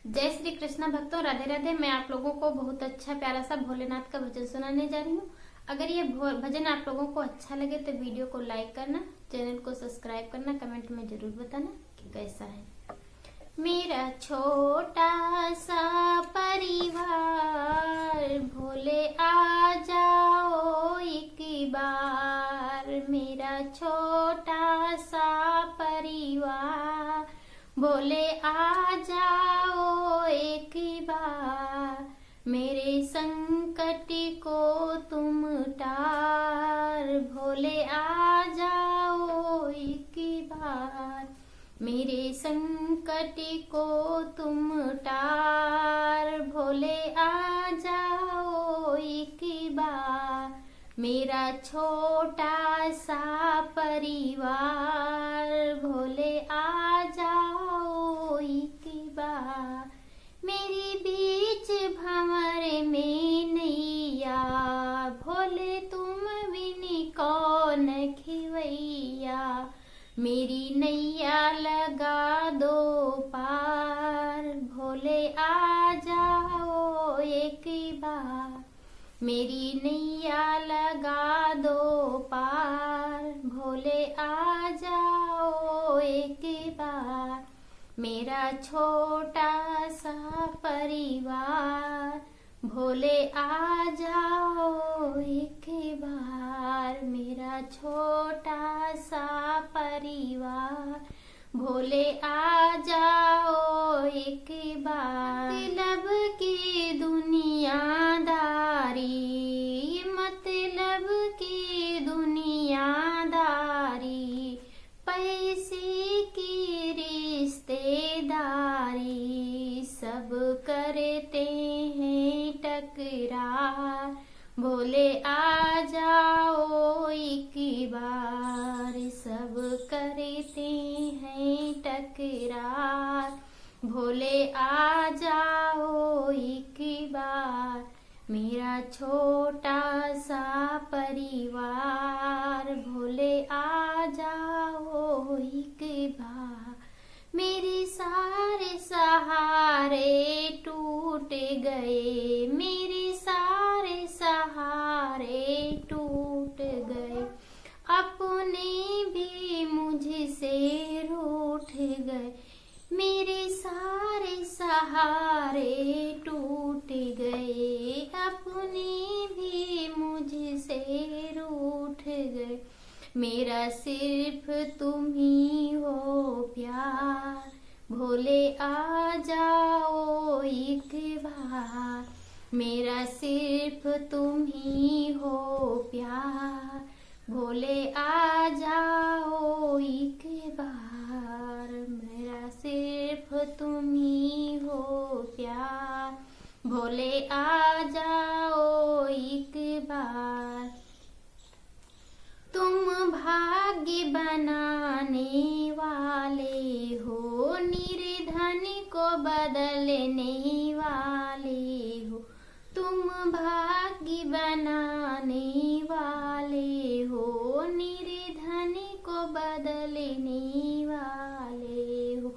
जय श्री कृष्णा भक्तों, राधे राधे। मैं आप लोगों को बहुत अच्छा प्यारा सा भोलेनाथ का भजन सुनाने जा रही हूँ। अगर ये भजन आप लोगों को अच्छा लगे तो वीडियो को लाइक करना, चैनल को सब्सक्राइब करना, कमेंट में जरूर बताना कि कैसा है। मेरा छोटा सा परिवार, भोले आ जाओ एक बार। मेरा छोटा सा परिवार, भोले आ जाओ एक बार। मेरे संकट को तुम टार, भोले आ जाओ एक बार। मेरे संकट को तुम टार, भोले आ जाओ एक बार। मेरा छोटा सा परिवार, भोले आ जाओ एक बार। मेरी बीच भंवर में नैया, भोले तुम बिन कौन खिवैया। मेरी नैया लगा दो पार, भोले आ जाओ एक बार। मेरी नैया लगा दो पार, भोले आ जाओ एक बार। मेरा छोटा सा परिवार, भोले आ जाओ एक बार। मेरा छोटा सा परिवार, भोले आ जाओ एक बार। मतलब की दुनियादारी, मतलब की दुनियादारी, पैसे की रिश्तेदारी, सब करते हैं टकरार। भोले आ जाओ एक बार, सब करते हैं टकरार। भोले आ जाओ एक बार। मेरा छोटा सा परिवार, भोले आ जाओ एक बार। मेरे सारे सहारे टूट गए, मेरे सारे सहारे टूट गए। अपने भी मुझसे रूठ गए, मेरे सारे सहारे टूट गए। अपने भी मुझसे रूठ गए। मेरा सिर्फ तुम ही हो प्यार, भोले आ जाओ एक बार। मेरा सिर्फ तुम ही हो प्यार, भोले आ जाओ एक बार। मेरा सिर्फ तुम ही हो प्यार, भोले आ जाओ एक बार। तुम भाग्य बनाने वाले हो, निर्धन को बदलने वाले हो। तुम भाग्य बनाने वाले हो, निर्धन को बदलने वाले हो।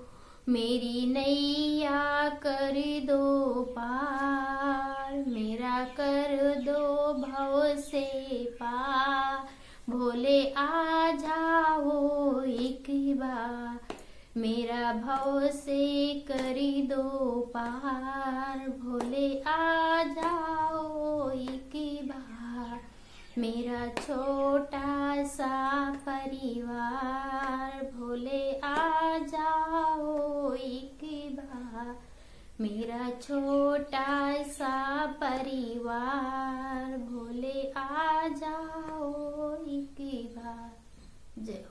मेरी नैया कर दो पार, मेरा कर दो भव से पार। भोले आ जाओ एक बार, मेरा भव से करी दो पार। भोले आ जाओ एक बार। मेरा छोटा सा परिवार, भोले आ जाओ एक बार। मेरा छोटा सा परिवार, भोले आ जाओ एक बार। जय हो।